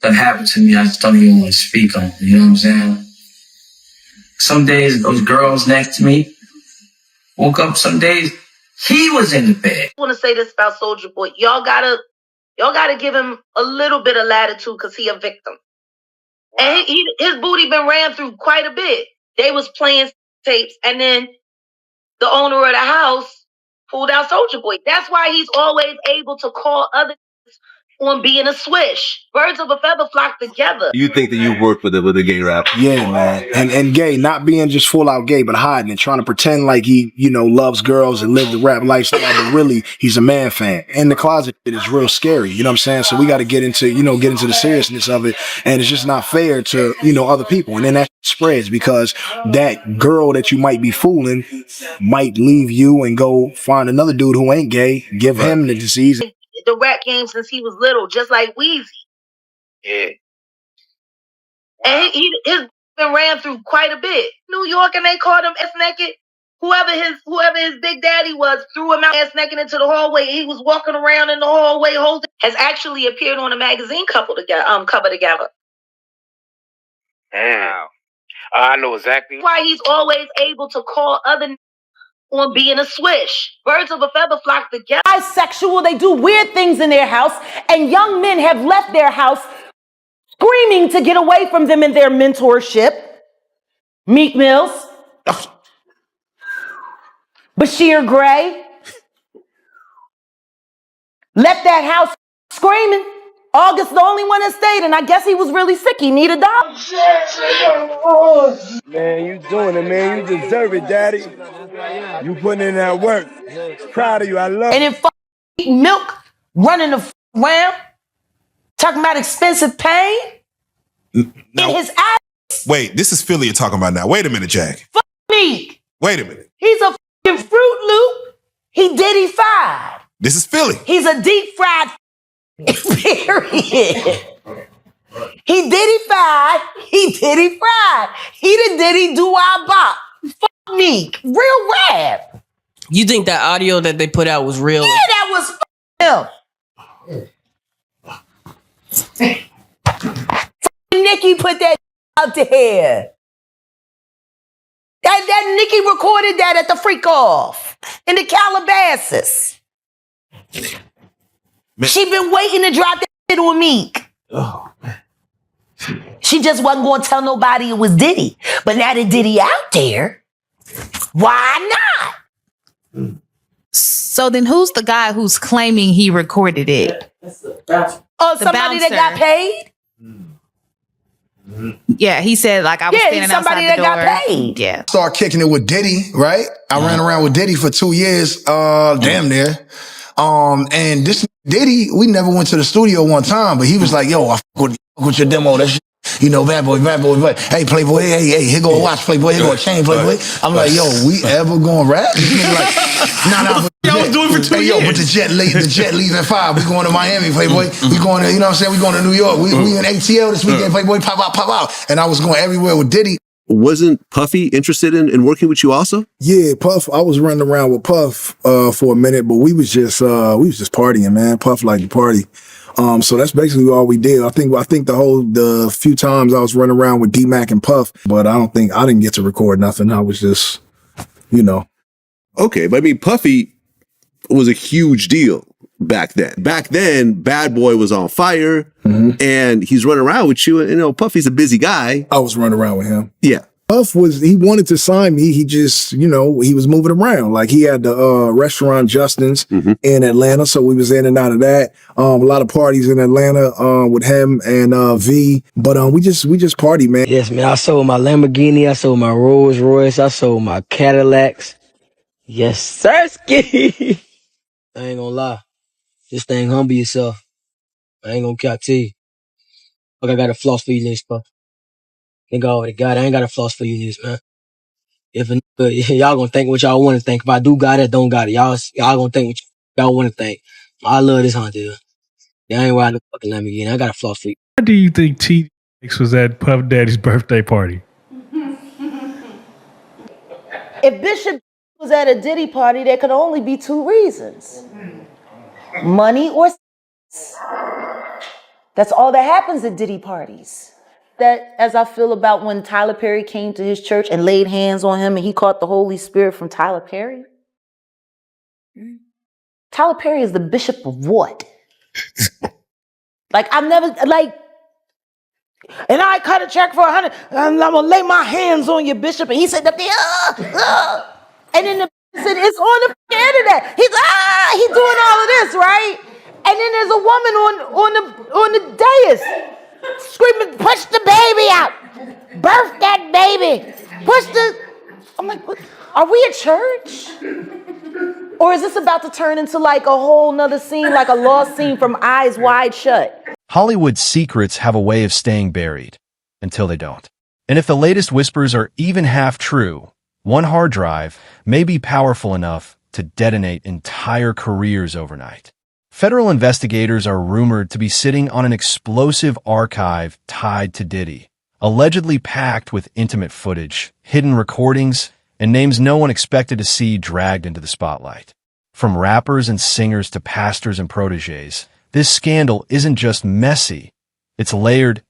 that happened to me, I just don't even want to speak on. You know what I'm saying? Some days, those girls next to me woke up. Some days, he was in the bed. I want to say this about Soulja Boy. Y'all gotta give him a little bit of latitude because he a victim. Wow. And his booty been ran through quite a bit. They was playing tapes, and then the owner of the house pulled out Soulja Boy. That's why he's always able to call other on being a swish. Birds of a feather flock together. You think that you worked with a gay rapper? Yeah, man. And gay, not being just full out gay, but hiding and trying to pretend like he, loves girls and live the rap lifestyle, but really he's a man fan. And the closet it is real scary. You know what I'm saying? So we got to get into the seriousness of it. And it's just not fair to, other people. And then that spreads because that girl that you might be fooling might leave you and go find another dude who ain't gay, give him the disease. The rap game since he was little, just like Weezy. Yeah. And he's been ran through quite a bit. New York, and they called him ass naked. Whoever his big daddy was threw him out ass naked into the hallway. He was walking around in the hallway holding. Has actually appeared on a magazine cover together. Wow. I know exactly why he's always able to call other on being a swish. Birds of a feather flock together. Bisexual, they do weird things in their house, and young men have left their house screaming to get away from them in their mentorship. Meek Mills, Bashir Gray, left that house screaming. August the only one that stayed, and I guess he was really sick. He needed a dog. Man, you doing it, man. You deserve it, Daddy. You putting in that work. Proud of you. I love it. And then milk running around, talking about expensive pain in his ass. Wait, this is Philly you're talking about now. Wait a minute, Jack. Fuck Meek. Wait a minute. He's a fucking Fruit Loop. He Diddy fried. This is Philly. He's a deep fried. Period. He Diddy fried. He Diddy fried. He the Diddy do our bop. Fuck Meek. Real rap. You think that audio that they put out was real? Yeah, that was him. Nicki put that out there. That Nicki recorded that at the freak off in the Calabasas. She been waiting to drop that shit on Meek. Oh, man. She just wasn't going to tell nobody it was Diddy. But now that Diddy out there, why not? So then who's the guy who's claiming he recorded it? Oh, somebody that got paid? Yeah, he said like I was standing outside the door. Got paid. Yeah. Started kicking it with Diddy, right? I ran around with Diddy for 2 years, damn near. And this Diddy, we never went to the studio one time, but he was like, yo, I fuck with your demo. That shit, bad boy. Hey, Playboy, hey, here go a watch, Playboy, here go a chain, Playboy. I'm like, yo, we ever gonna rap? Like, nah. I was doing it for 2 years. Yo, but the jet leaves at 5. We going to Miami, Playboy. We going to, you know what I'm saying? We going to New York. We in ATL this weekend, Playboy, pop out. And I was going everywhere with Diddy. Wasn't Puffy interested in working with you also? Yeah, Puff. I was running around with Puff for a minute, but we was just partying, man. Puff liked to party. So that's basically all we did. I think the few times I was running around with D-Mac and Puff, but I didn't get to record nothing. I was just, Okay, but I mean, Puffy was a huge deal back then. Back then, Bad Boy was on fire, and he's running around with you. And, Puffy's a busy guy. I was running around with him. Yeah. Puff he wanted to sign me. He just, he was moving around. Like he had the restaurant Justin's in Atlanta. So we was in and out of that. A lot of parties in Atlanta with him and V. But we just party, man. Yes, man. I sold my Lamborghini. I sold my Rolls Royce. I sold my Cadillacs. Yes, sirski. I ain't gonna lie. This thing, humble yourself. I ain't gonna cap to you. Look, I got a floss for you, niggas, bro. Thank God, I ain't got a floss for you, niggas, man. Y'all gonna think what y'all want to think. If I do got it, don't got it. Y'all gonna think what y'all want to think. I love this hunter. That ain't why I fucking let me get. I got a floss for you. Why do you think T-X was at Puff Daddy's birthday party? If Bishop was at a Diddy party, there could only be 2 reasons. Money or sex. That's all that happens at Diddy parties. That as I feel about when Tyler Perry came to his church and laid hands on him and he caught the Holy Spirit from Tyler Perry. Tyler Perry is the bishop of what? Like, I've never, like, and I cut a check for 100, and I'm gonna lay my hands on you, bishop. And he said, and then the said, it's on the internet. He's doing all of this, right? And then there's a woman on the dais screaming, push the baby out, birth that baby, I'm like, what? Are we a church? Or is this about to turn into like a whole nother scene, like a lost scene from Eyes Wide Shut? Hollywood's secrets have a way of staying buried until they don't. And if the latest whispers are even half true, one hard drive may be powerful enough to detonate entire careers overnight. Federal investigators are rumored to be sitting on an explosive archive tied to Diddy, allegedly packed with intimate footage, hidden recordings, and names no one expected to see dragged into the spotlight. From rappers and singers to pastors and protégés, this scandal isn't just messy, it's layered,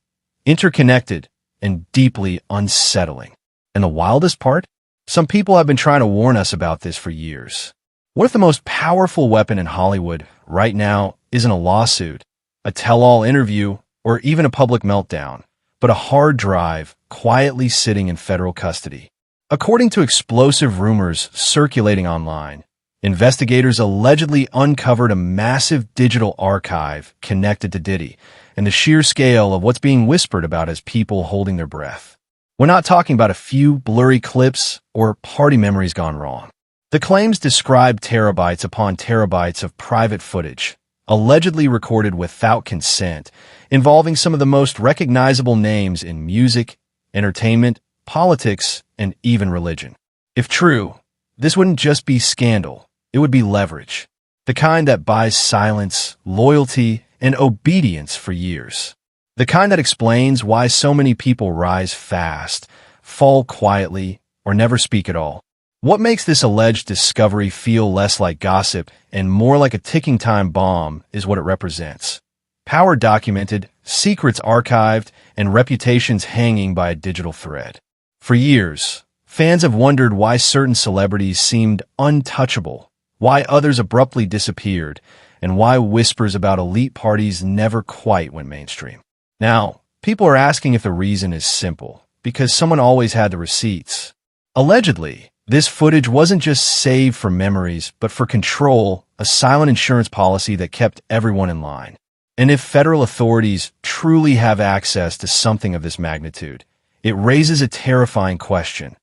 interconnected, and deeply unsettling. And the wildest part? Some people have been trying to warn us about this for years. What if the most powerful weapon in Hollywood right now isn't a lawsuit, a tell-all interview, or even a public meltdown, but a hard drive quietly sitting in federal custody? According to explosive rumors circulating online, investigators allegedly uncovered a massive digital archive connected to Diddy, and the sheer scale of what's being whispered about has people holding their breath. We're not talking about a few blurry clips or party memories gone wrong. The claims describe terabytes upon terabytes of private footage, allegedly recorded without consent, involving some of the most recognizable names in music, entertainment, politics, and even religion. If true, this wouldn't just be scandal, it would be leverage, the kind that buys silence, loyalty, and obedience for years. The kind that explains why so many people rise fast, fall quietly, or never speak at all. What makes this alleged discovery feel less like gossip and more like a ticking time bomb is what it represents. Power documented, secrets archived, and reputations hanging by a digital thread. For years, fans have wondered why certain celebrities seemed untouchable, why others abruptly disappeared, and why whispers about elite parties never quite went mainstream. Now, people are asking if the reason is simple, because someone always had the receipts. Allegedly, this footage wasn't just saved for memories, but for control, a silent insurance policy that kept everyone in line. And if federal authorities truly have access to something of this magnitude, it raises a terrifying question.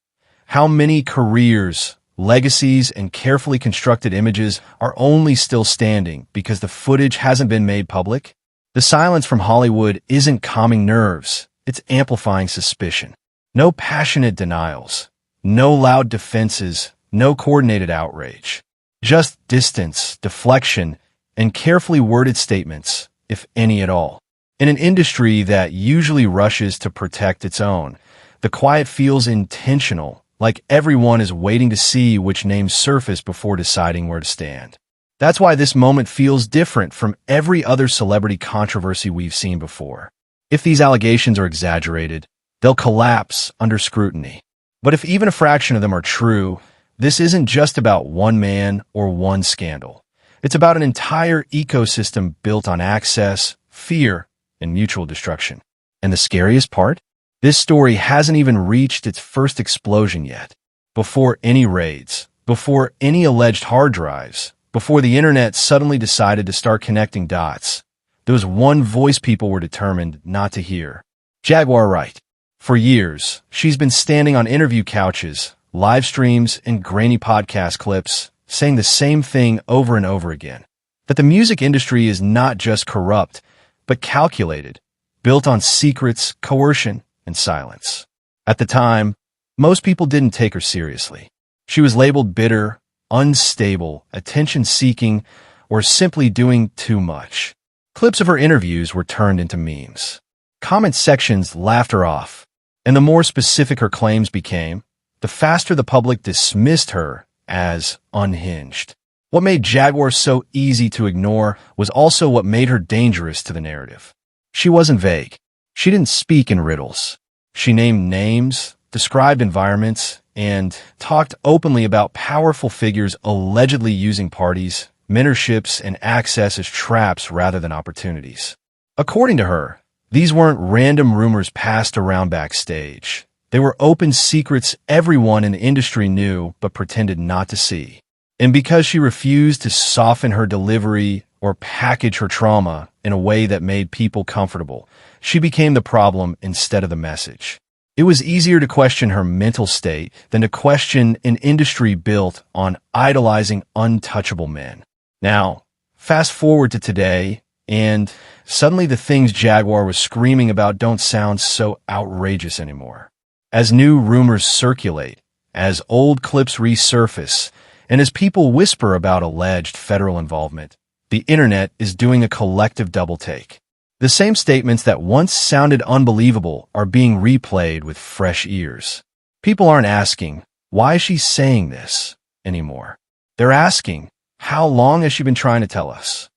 How many careers, legacies, and carefully constructed images are only still standing because the footage hasn't been made public? The silence from Hollywood isn't calming nerves, it's amplifying suspicion. No passionate denials, no loud defenses, no coordinated outrage. Just distance, deflection, and carefully worded statements, if any at all. In an industry that usually rushes to protect its own, the quiet feels intentional, like everyone is waiting to see which names surface before deciding where to stand. That's why this moment feels different from every other celebrity controversy we've seen before. If these allegations are exaggerated, they'll collapse under scrutiny. But if even a fraction of them are true, this isn't just about one man or one scandal. It's about an entire ecosystem built on access, fear, and mutual destruction. And the scariest part? This story hasn't even reached its first explosion yet. Before any raids, before any alleged hard drives, before the internet suddenly decided to start connecting dots, there was one voice people were determined not to hear. Jaguar Wright. For years, she's been standing on interview couches, live streams, and grainy podcast clips, saying the same thing over and over again. That the music industry is not just corrupt, but calculated, built on secrets, coercion, and silence. At the time, most people didn't take her seriously. She was labeled bitter, unstable, attention-seeking, or simply doing too much. Clips of her interviews were turned into memes. Comment sections laughed her off, and the more specific her claims became, the faster the public dismissed her as unhinged. What made Jaguar so easy to ignore was also what made her dangerous to the narrative. She wasn't vague. She didn't speak in riddles. She named names, described environments, and talked openly about powerful figures allegedly using parties, mentorships, and access as traps rather than opportunities. According to her, these weren't random rumors passed around backstage. They were open secrets everyone in the industry knew but pretended not to see. And because she refused to soften her delivery or package her trauma in a way that made people comfortable, she became the problem instead of the message. It was easier to question her mental state than to question an industry built on idolizing untouchable men. Now, fast forward to today, and suddenly the things Jaguar was screaming about don't sound so outrageous anymore. As new rumors circulate, as old clips resurface, and as people whisper about alleged federal involvement, the internet is doing a collective double take. The same statements that once sounded unbelievable are being replayed with fresh ears. People aren't asking, why is she saying this anymore? They're asking, how long has she been trying to tell us?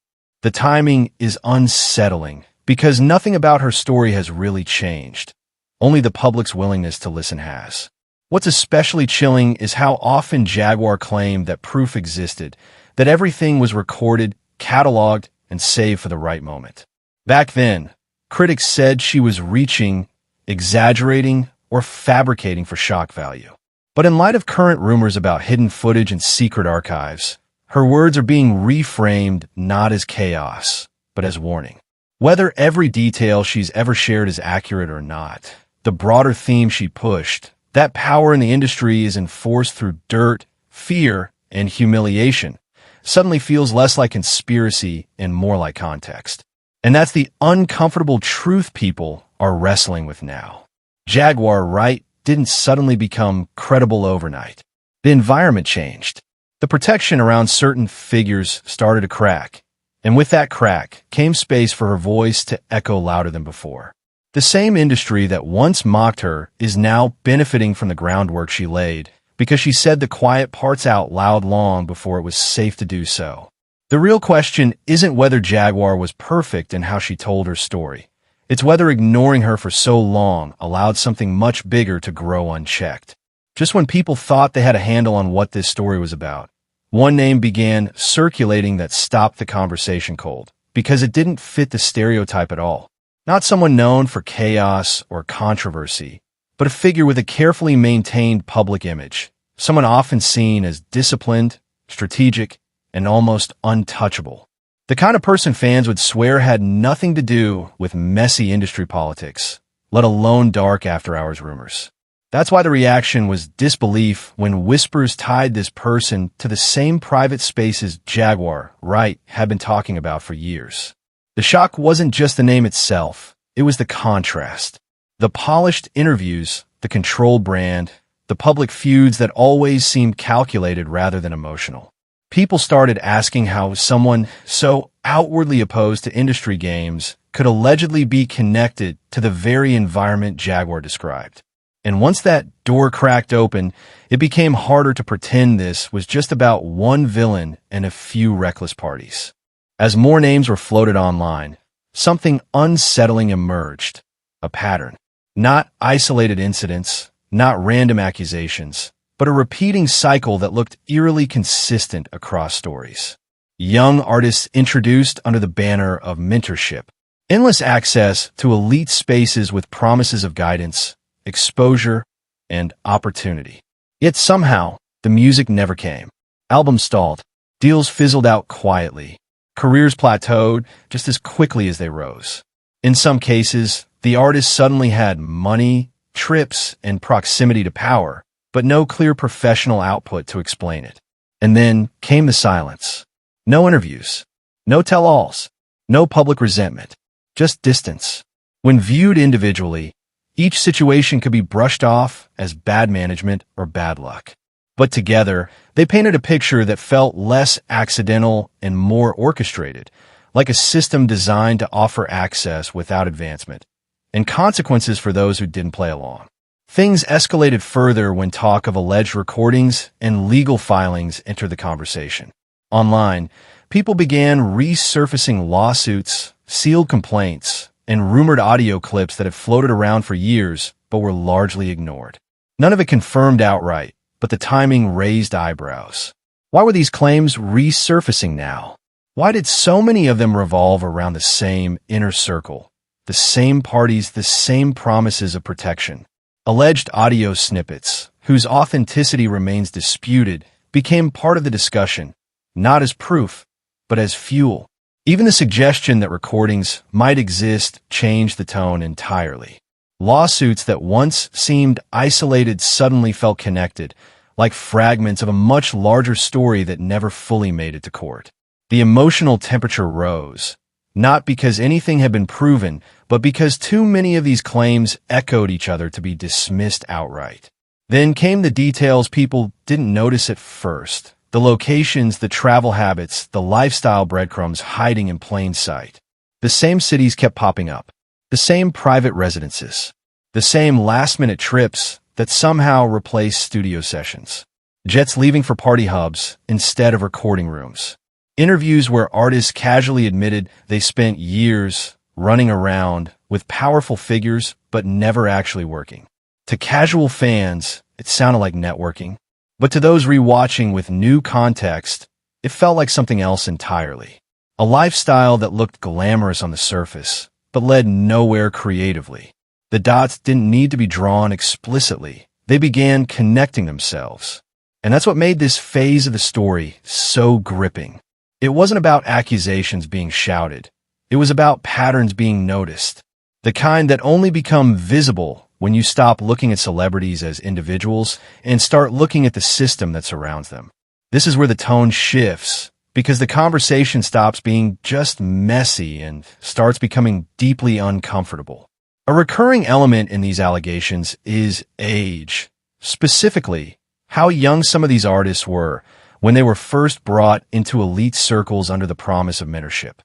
The timing is unsettling because nothing about her story has really changed. Only the public's willingness to listen has. What's especially chilling is how often Jaguar claimed that proof existed, that everything was recorded, cataloged, and saved for the right moment. Back then, critics said she was reaching, exaggerating, or fabricating for shock value. But in light of current rumors about hidden footage and secret archives, her words are being reframed not as chaos, but as warning. Whether every detail she's ever shared is accurate or not, the broader theme she pushed, that power in the industry is enforced through dirt, fear, and humiliation, suddenly feels less like conspiracy and more like context. And that's the uncomfortable truth people are wrestling with now. Jaguar Wright didn't suddenly become credible overnight. The environment changed. The protection around certain figures started to crack. And with that crack came space for her voice to echo louder than before. The same industry that once mocked her is now benefiting from the groundwork she laid because she said the quiet parts out loud long before it was safe to do so. The real question isn't whether Jaguar was perfect in how she told her story. It's whether ignoring her for so long allowed something much bigger to grow unchecked. Just when people thought they had a handle on what this story was about, one name began circulating that stopped the conversation cold because it didn't fit the stereotype at all. Not someone known for chaos or controversy, but a figure with a carefully maintained public image, someone often seen as disciplined, strategic, and almost untouchable. The kind of person fans would swear had nothing to do with messy industry politics, let alone dark after-hours rumors. That's why the reaction was disbelief when whispers tied this person to the same private spaces Jaguar Wright had been talking about for years. The shock wasn't just the name itself, it was the contrast. The polished interviews, the controlled brand, the public feuds that always seemed calculated rather than emotional. People started asking how someone so outwardly opposed to industry games could allegedly be connected to the very environment Jaguar described. And once that door cracked open, it became harder to pretend this was just about one villain and a few reckless parties. As more names were floated online, something unsettling emerged, a pattern. Not isolated incidents, not random accusations, but a repeating cycle that looked eerily consistent across stories. Young artists introduced under the banner of mentorship, endless access to elite spaces with promises of guidance, exposure, and opportunity. Yet somehow, the music never came. Albums stalled, deals fizzled out quietly, careers plateaued just as quickly as they rose. In some cases, the artist suddenly had money, trips, and proximity to power, but no clear professional output to explain it. And then came the silence. No interviews, no tell-alls, no public resentment, just distance. When viewed individually, each situation could be brushed off as bad management or bad luck. But together, they painted a picture that felt less accidental and more orchestrated, like a system designed to offer access without advancement, and consequences for those who didn't play along. Things escalated further when talk of alleged recordings and legal filings entered the conversation. Online, people began resurfacing lawsuits, sealed complaints, and rumored audio clips that have floated around for years but were largely ignored. None of it confirmed outright, but the timing raised eyebrows. Why were these claims resurfacing now? Why did so many of them revolve around the same inner circle, the same parties, the same promises of protection? Alleged audio snippets, whose authenticity remains disputed, became part of the discussion, not as proof, but as fuel. Even the suggestion that recordings might exist changed the tone entirely. Lawsuits that once seemed isolated suddenly felt connected, like fragments of a much larger story that never fully made it to court. The emotional temperature rose, not because anything had been proven, but because too many of these claims echoed each other to be dismissed outright. Then came the details people didn't notice at first. The locations, the travel habits, the lifestyle breadcrumbs hiding in plain sight. The same cities kept popping up. The same private residences. The same last-minute trips that somehow replaced studio sessions. Jets leaving for party hubs instead of recording rooms. Interviews where artists casually admitted they spent years running around with powerful figures but never actually working. To casual fans, it sounded like networking. But to those rewatching with new context, it felt like something else entirely. A lifestyle that looked glamorous on the surface, but led nowhere creatively. The dots didn't need to be drawn explicitly. They began connecting themselves. And that's what made this phase of the story so gripping. It wasn't about accusations being shouted. It was about patterns being noticed. The kind that only become visible when you stop looking at celebrities as individuals and start looking at the system that surrounds them. This is where the tone shifts, because the conversation stops being just messy and starts becoming deeply uncomfortable. A recurring element in these allegations is age. Specifically, how young some of these artists were when they were first brought into elite circles under the promise of mentorship.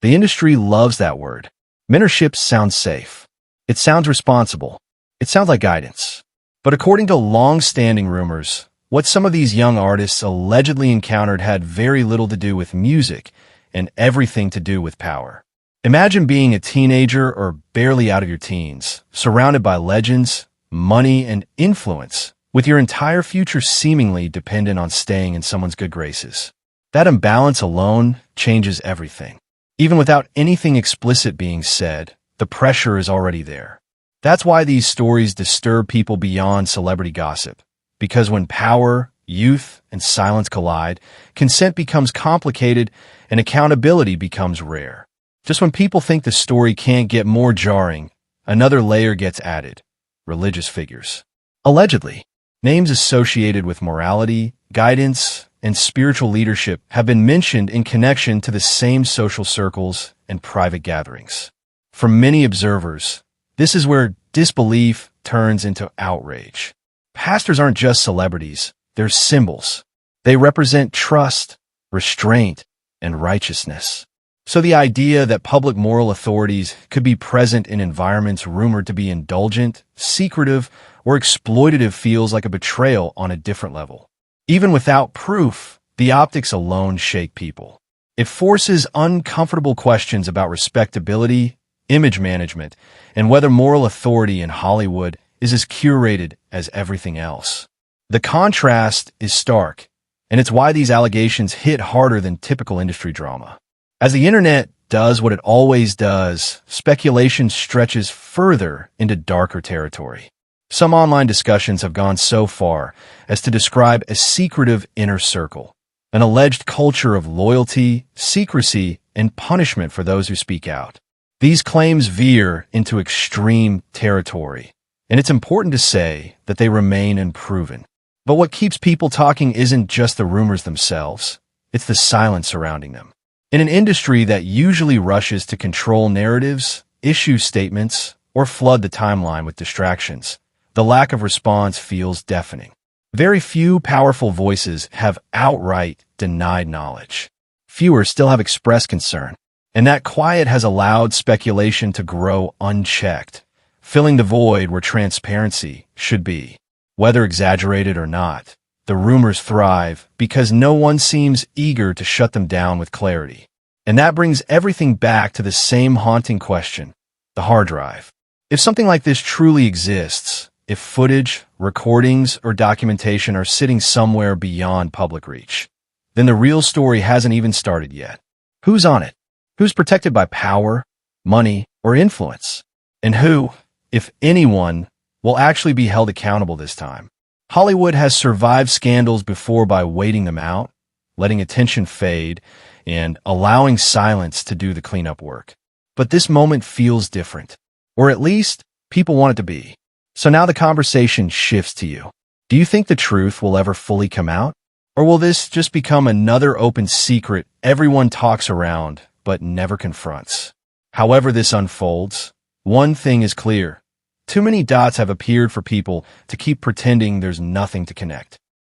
The industry loves that word. Mentorship sounds safe. It sounds responsible. It sounds like guidance. But according to long-standing rumors, what some of these young artists allegedly encountered had very little to do with music and everything to do with power. Imagine being a teenager or barely out of your teens, surrounded by legends, money, and influence, with your entire future seemingly dependent on staying in someone's good graces. That imbalance alone changes everything. Even without anything explicit being said, the pressure is already there. That's why these stories disturb people beyond celebrity gossip. Because when power, youth, and silence collide, consent becomes complicated and accountability becomes rare. Just when people think the story can't get more jarring, another layer gets added: religious figures. Allegedly, names associated with morality, guidance, and spiritual leadership have been mentioned in connection to the same social circles and private gatherings. For many observers, this is where disbelief turns into outrage. Pastors aren't just celebrities, they're symbols. They represent trust, restraint, and righteousness. So the idea that public moral authorities could be present in environments rumored to be indulgent, secretive, or exploitative feels like a betrayal on a different level. Even without proof, the optics alone shake people. It forces uncomfortable questions about respectability, image management, and whether moral authority in Hollywood is as curated as everything else. The contrast is stark, and it's why these allegations hit harder than typical industry drama. As the internet does what it always does, speculation stretches further into darker territory. Some online discussions have gone so far as to describe a secretive inner circle, an alleged culture of loyalty, secrecy, and punishment for those who speak out. These claims veer into extreme territory, and it's important to say that they remain unproven. But what keeps people talking isn't just the rumors themselves, it's the silence surrounding them. In an industry that usually rushes to control narratives, issue statements, or flood the timeline with distractions, the lack of response feels deafening. Very few powerful voices have outright denied knowledge. Fewer still have expressed concern, and that quiet has allowed speculation to grow unchecked, filling the void where transparency should be. Whether exaggerated or not, the rumors thrive because no one seems eager to shut them down with clarity. And that brings everything back to the same haunting question. the hard drive. If something like this truly exists, if footage, recordings, or documentation are sitting somewhere beyond public reach, then the real story hasn't even started yet. Who's on it? Who's protected by power, money, or influence? And who, if anyone, will actually be held accountable this time? Hollywood has survived scandals before by waiting them out, letting attention fade, and allowing silence to do the cleanup work. But this moment feels different, or at least people want it to be. So now the conversation shifts to you. Do you think the truth will ever fully come out? Or will this just become another open secret everyone talks around but never confronts? However this unfolds, one thing is clear. Too many dots have appeared for people to keep pretending there's nothing to connect.